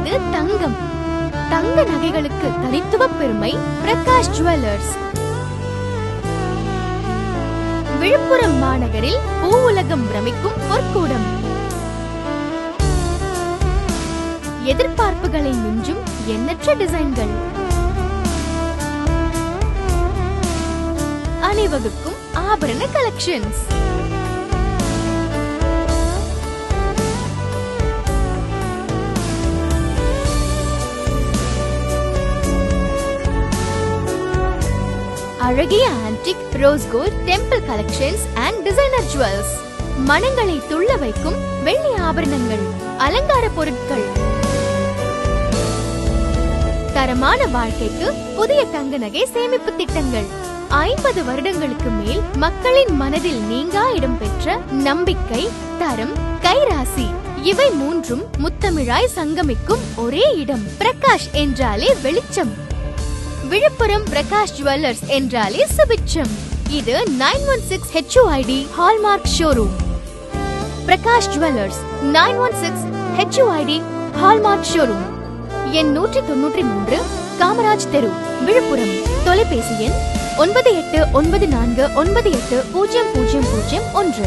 இது தங்கம். தங்க நகைகளுக்கு தனித்துவ பெருமை பிரகாஷ் ஜுவல்லர்ஸ். விழுப்புரம் மாநகரில் பூவுலகம் பிரமிக்கும் பொற்கூடம். எதிர்பார்ப்புகளை மிஞ்சும் எண்ணற்ற டிசைன்கள். அணிவகுக்கும் ஆபரண கலெக்ஷன்ஸ். அழகிய antique rose gold temple collections and designer jewels. மனங்களை துள்ள வைக்கும் வெள்ளி ஆபரணங்கள், அலங்கார பொருட்கள். தரமான வாழ்க்கைக்கு புதிய தங்க நகை சேமிப்பு திட்டங்கள். 50 வருடங்களுக்கு மேல் மக்களின் மனதில் நீங்கா இடம் பெற்ற நம்பிக்கை, தரம், கைராசி இவை மூன்றும் முத்தமிழாய் சங்கமிக்கும் ஒரே இடம். பிரகாஷ் என்றாலே வெளிச்சம். விழுப்புரம் பிரகாஷ் ஜுவல்லர்ஸ் என்றாலே சுபிட்சம். இது 916 HUID hallmark showroom. Prakash jewellers 916 HUID hallmark showroom. எண் 193, காமராஜ் தெரு, விழுப்புரம். தொலைபேசி எண் 9894980001.